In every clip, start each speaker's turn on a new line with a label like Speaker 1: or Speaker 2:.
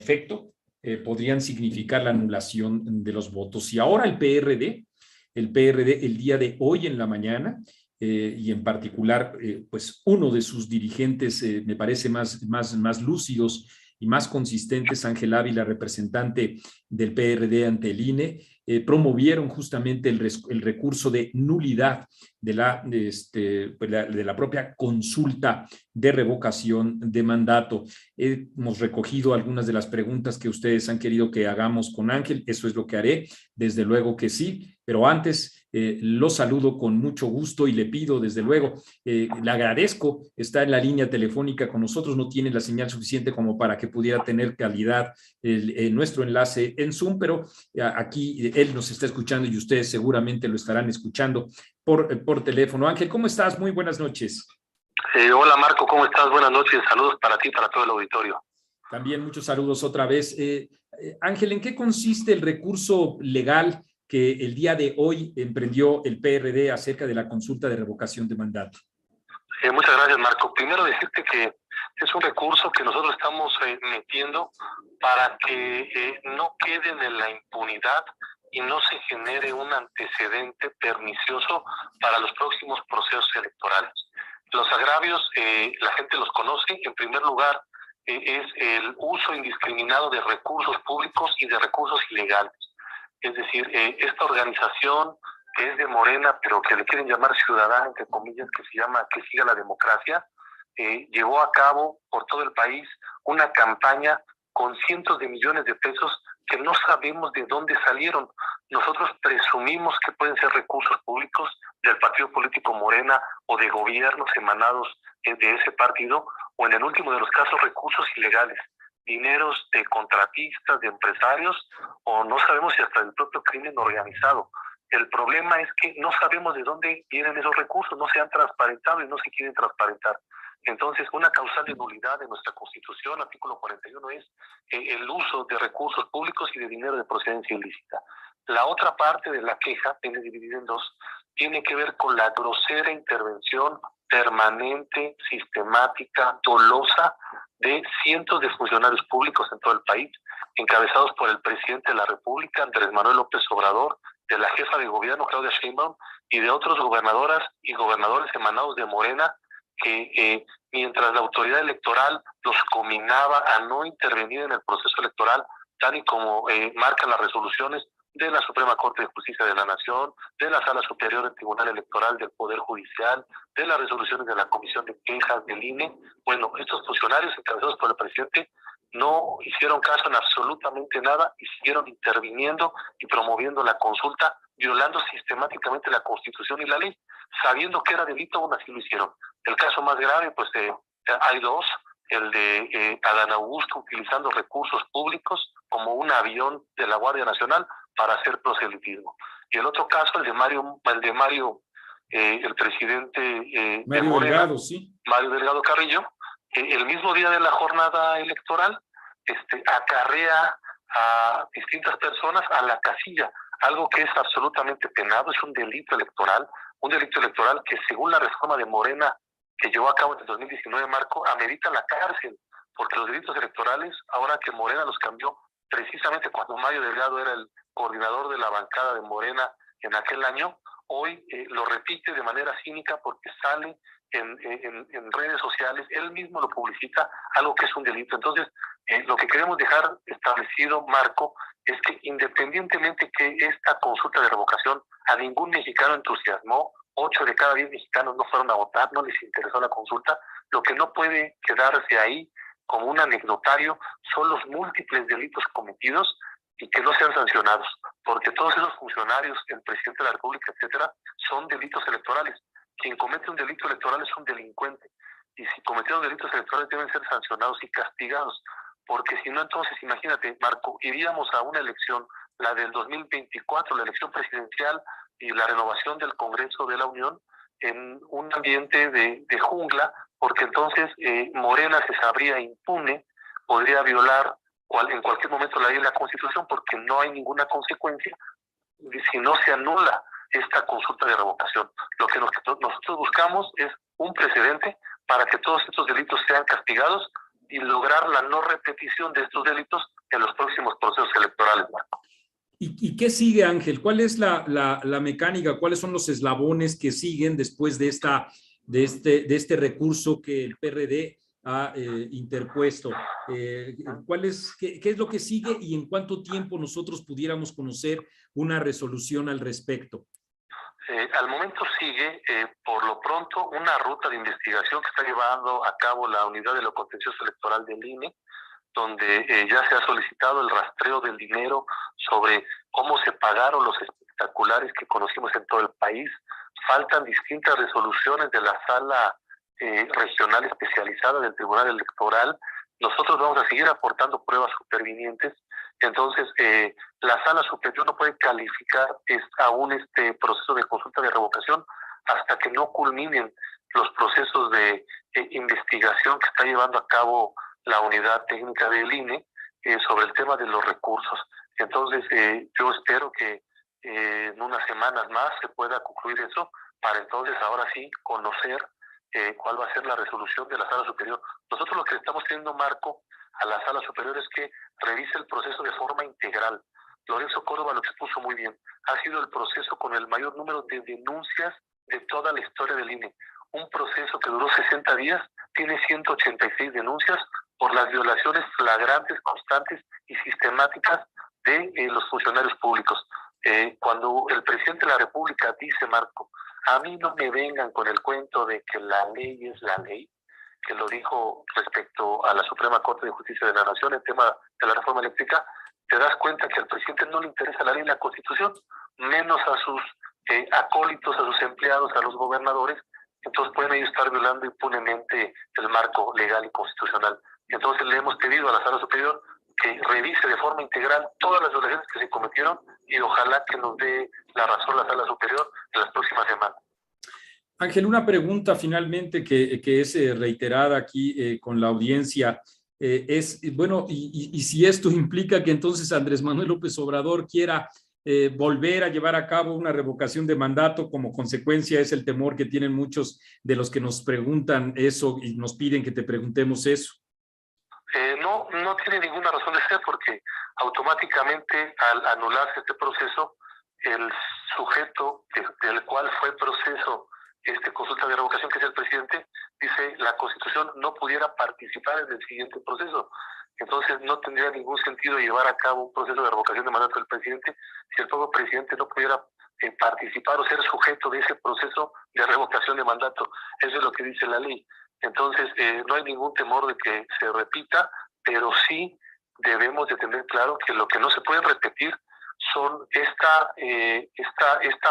Speaker 1: efecto, podrían significar la anulación de los votos. Y ahora el PRD el día de hoy en la mañana, y en particular, pues uno de sus dirigentes, me parece más lúcidos y más consistentes, Ángel Ávila, representante del PRD ante el INE, promovieron justamente el recurso de nulidad de la propia consulta de revocación de mandato. Hemos recogido algunas de las preguntas que ustedes han querido que hagamos con Ángel, eso es lo que haré, desde luego que sí, pero antes lo saludo con mucho gusto y le pido, desde luego, le agradezco, está en la línea telefónica con nosotros, no tiene la señal suficiente como para que pudiera tener calidad nuestro enlace en Zoom, pero aquí él nos está escuchando y ustedes seguramente lo estarán escuchando por teléfono. Ángel, ¿cómo estás? Muy buenas noches.
Speaker 2: Hola Marco, ¿cómo estás? Buenas noches, saludos para ti y para todo el auditorio.
Speaker 1: También muchos saludos otra vez. Ángel, ¿en qué consiste el recurso legal que el día de hoy emprendió el PRD acerca de la consulta de revocación de mandato?
Speaker 2: Muchas gracias, Marco. Primero decirte que es un recurso que nosotros estamos metiendo para que no queden en la impunidad y no se genere un antecedente pernicioso para los próximos procesos electorales. Los agravios, la gente los conoce. En primer lugar, es el uso indiscriminado de recursos públicos y de recursos ilegales. Es decir, esta organización que es de Morena, pero que le quieren llamar ciudadana, entre comillas, que se llama Que Siga la Democracia, llevó a cabo por todo el país una campaña con cientos de millones de pesos que no sabemos de dónde salieron. Nosotros presumimos que pueden ser recursos públicos del partido político Morena o de gobiernos emanados de ese partido, o en el último de los casos recursos ilegales, dineros de contratistas, de empresarios, o no sabemos si hasta del propio crimen organizado. El problema es que no sabemos de dónde vienen esos recursos, no se han transparentado y no se quieren transparentar. Entonces, una causal de nulidad de nuestra Constitución, artículo 41, es el uso de recursos públicos y de dinero de procedencia ilícita. La otra parte de la queja, viene dividida en dos, tiene que ver con la grosera intervención permanente, sistemática, dolosa de cientos de funcionarios públicos en todo el país, encabezados por el presidente de la República, Andrés Manuel López Obrador, de la jefa de gobierno, Claudia Sheinbaum, y de otros gobernadoras y gobernadores emanados de Morena, que mientras la autoridad electoral los cominaba a no intervenir en el proceso electoral, tal y como marcan las resoluciones de la Suprema Corte de Justicia de la Nación, de la Sala Superior del Tribunal Electoral del Poder Judicial, de las resoluciones de la Comisión de Quejas del INE. Bueno, estos funcionarios encabezados por el presidente no hicieron caso en absolutamente nada y siguieron interviniendo y promoviendo la consulta, violando sistemáticamente la Constitución y la ley, sabiendo que era delito, aún así lo hicieron. El caso más grave, pues hay dos, el de Adán Augusto utilizando recursos públicos como un avión de la Guardia Nacional para hacer proselitismo. Y el otro caso, el de Mario, el presidente
Speaker 1: Mario
Speaker 2: de Morena,
Speaker 1: Delgado, sí.
Speaker 2: Mario Delgado Carrillo, el mismo día de la jornada electoral, acarrea a distintas personas a la casilla, algo que es absolutamente penado, es un delito electoral que según la reforma de Morena que llevó a cabo en el 2019, Marco, amerita la cárcel, porque los delitos electorales, ahora que Morena los cambió, precisamente cuando Mario Delgado era el coordinador de la bancada de Morena en aquel año, hoy lo repite de manera cínica porque sale en redes sociales, él mismo lo publicita, algo que es un delito. Entonces, lo que queremos dejar establecido, Marco, es que independientemente que esta consulta de revocación a ningún mexicano entusiasmó, 8 de cada 10 mexicanos no fueron a votar, no les interesó la consulta, lo que no puede quedarse ahí como un anecdotario son los múltiples delitos cometidos y que no sean sancionados, porque todos esos funcionarios, el presidente de la República, etcétera, son delitos electorales. Quien comete un delito electoral es un delincuente, y si cometieron delitos electorales deben ser sancionados y castigados, porque si no, entonces, imagínate, Marco, iríamos a una elección, la del 2024, la elección presidencial y la renovación del Congreso de la Unión, en un ambiente de jungla, porque entonces Morena se sabría impune, podría violar en cualquier momento la ley y la Constitución, porque no hay ninguna consecuencia si no se anula esta consulta de revocación. Lo que nosotros buscamos es un precedente para que todos estos delitos sean castigados y lograr la no repetición de estos delitos en los próximos procesos electorales, Marco.
Speaker 1: ¿Y qué sigue, Ángel? ¿Cuál es la mecánica? ¿Cuáles son los eslabones que siguen después de este recurso que el PRD ha interpuesto? ¿Qué es lo que sigue y en cuánto tiempo nosotros pudiéramos conocer una resolución al respecto?
Speaker 2: Al momento sigue, por lo pronto, una ruta de investigación que está llevando a cabo la Unidad de lo Contencioso Electoral del INE, donde ya se ha solicitado el rastreo del dinero sobre cómo se pagaron los espectaculares que conocimos en todo el país. Faltan distintas resoluciones de la Sala Regional Especializada del Tribunal Electoral. Nosotros vamos a seguir aportando pruebas supervinientes. Entonces, la Sala Superior no puede calificar aún este proceso de consulta de revocación hasta que no culminen los procesos de investigación que está llevando a cabo la unidad técnica del INE sobre el tema de los recursos. Entonces, yo espero que en unas semanas más se pueda concluir eso, para entonces ahora sí conocer cuál va a ser la resolución de la Sala Superior. Nosotros lo que estamos pidiendo, Marco, a la Sala Superior es que revise el proceso de forma integral. Lorenzo Córdoba lo expuso muy bien. Ha sido el proceso con el mayor número de denuncias de toda la historia del INE. Un proceso que duró 60 días, tiene 186 denuncias por las violaciones flagrantes, constantes y sistemáticas de los funcionarios públicos. Cuando el presidente de la República dice, Marco, a mí no me vengan con el cuento de que la ley es la ley, que lo dijo respecto a la Suprema Corte de Justicia de la Nación, el tema de la reforma eléctrica, te das cuenta que al presidente no le interesa la ley y la Constitución, menos a sus acólitos, a sus empleados, a los gobernadores. Entonces pueden ellos estar violando impunemente el marco legal y constitucional. Entonces le hemos pedido a la Sala Superior que revise de forma integral todas las violaciones que se cometieron y ojalá que nos dé la razón la Sala Superior en las próximas semanas.
Speaker 1: Ángel, una pregunta finalmente que es reiterada aquí con la audiencia. Bueno, y si esto implica que entonces Andrés Manuel López Obrador quiera volver a llevar a cabo una revocación de mandato, como consecuencia es el temor que tienen muchos de los que nos preguntan eso y nos piden que te preguntemos eso.
Speaker 2: No tiene ninguna razón de ser, porque automáticamente al anularse este proceso, el sujeto del cual fue proceso consulta de revocación, que es el presidente, dice la Constitución no pudiera participar en el siguiente proceso. Entonces no tendría ningún sentido llevar a cabo un proceso de revocación de mandato del presidente si el propio presidente no pudiera participar o ser sujeto de ese proceso de revocación de mandato. Eso es lo que dice la ley. Entonces no hay ningún temor de que se repita, pero sí debemos de tener claro que lo que no se puede repetir son esta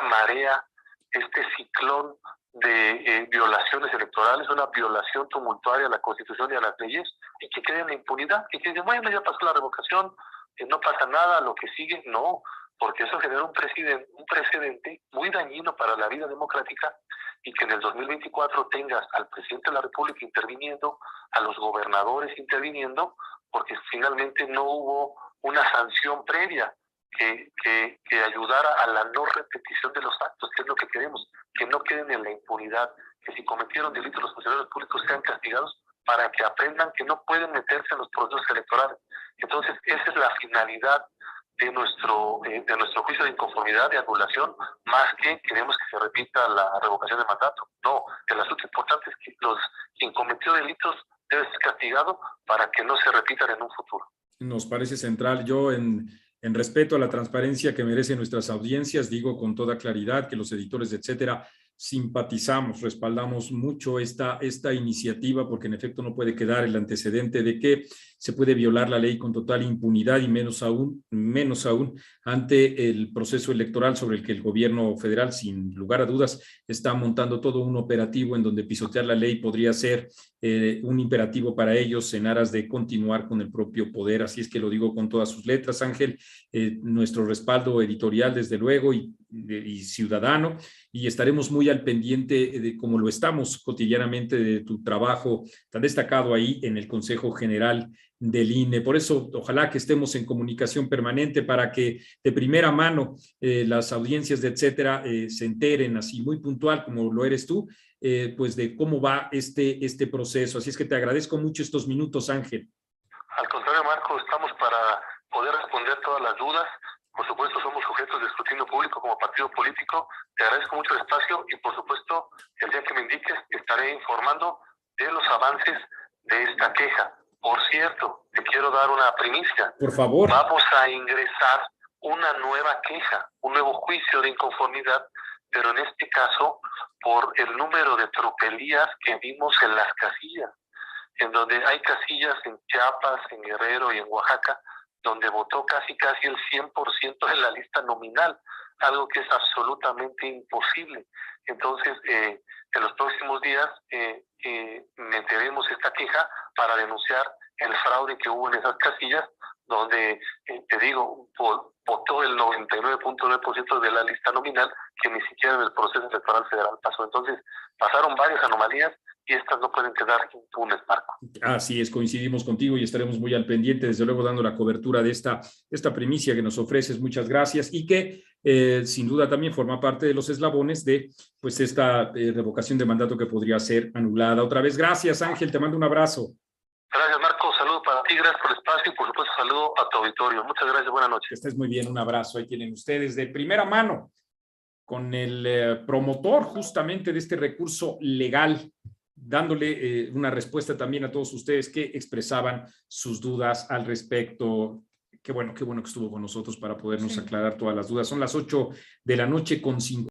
Speaker 2: marea, este ciclón de violaciones electorales, una violación tumultuaria a la Constitución y a las leyes, y que quede en la impunidad, y que digan, bueno, ya pasó la revocación, no pasa nada, lo que sigue, no, porque eso genera un precedente muy dañino para la vida democrática, y que en el 2024 tengas al presidente de la República interviniendo, a los gobernadores interviniendo, porque finalmente no hubo una sanción previa que ayudara a la no repetición de los actos, que es lo que queremos, que no queden en la impunidad, que si cometieron delitos los funcionarios públicos sean castigados para que aprendan que no pueden meterse en los procesos electorales. Entonces, esa es la finalidad de nuestro juicio de inconformidad, de anulación, más que queremos que se repita la revocación de mandato. No, el asunto importante es que quien cometió delitos debe ser castigado para que no se repitan en un futuro.
Speaker 1: Nos parece central. Yo en respeto a la transparencia que merecen nuestras audiencias, digo con toda claridad que los editores, etcétera, simpatizamos, respaldamos mucho esta iniciativa, porque en efecto no puede quedar el antecedente de que se puede violar la ley con total impunidad y menos aún ante el proceso electoral sobre el que el gobierno federal, sin lugar a dudas, está montando todo un operativo en donde pisotear la ley podría ser un imperativo para ellos en aras de continuar con el propio poder. Así es que lo digo con todas sus letras, Ángel, nuestro respaldo editorial desde luego y ciudadano, y estaremos muy al pendiente de cómo lo estamos cotidianamente de tu trabajo tan destacado ahí en el Consejo General del INE. Por eso, ojalá que estemos en comunicación permanente para que de primera mano las audiencias, etcétera, se enteren así muy puntual como lo eres tú, pues de cómo va este proceso. Así es que te agradezco mucho estos minutos, Ángel.
Speaker 2: Al contrario, Marco, estamos para poder responder todas las dudas. Por supuesto, somos sujetos de escrutinio público como partido político. Te agradezco mucho el espacio y, por supuesto, el día que me indiques, estaré informando de los avances de esta queja. Por cierto, te quiero dar una primicia.
Speaker 1: Por favor.
Speaker 2: Vamos a ingresar una nueva queja, un nuevo juicio de inconformidad, pero en este caso por el número de tropelías que vimos en las casillas, en donde hay casillas en Chiapas, en Guerrero y en Oaxaca, donde votó casi el 100% de la lista nominal, algo que es absolutamente imposible. Entonces, en los próximos días meteremos esta queja para denunciar el fraude que hubo en esas casillas, donde, te digo, votó el 99.9% de la lista nominal, que ni siquiera en el proceso electoral federal pasó. Entonces, pasaron varias anomalías y estas no pueden quedar impunes, Marco.
Speaker 1: Así es, coincidimos contigo y estaremos muy al pendiente, desde luego dando la cobertura de esta primicia que nos ofreces. Muchas gracias y que sin duda también forma parte de los eslabones de pues esta revocación de mandato que podría ser anulada. Otra vez, gracias, Ángel, te mando un abrazo.
Speaker 2: Gracias, Marco, saludo para ti, gracias por el espacio y por supuesto saludo a tu auditorio. Muchas gracias, buenas noches.
Speaker 1: Que estés muy bien, un abrazo. Ahí tienen ustedes de primera mano con el promotor justamente de este recurso legal, dándole una respuesta también a todos ustedes que expresaban sus dudas al respecto. Qué bueno que estuvo con nosotros para podernos aclarar todas las dudas. Son las 8 de la noche con 50.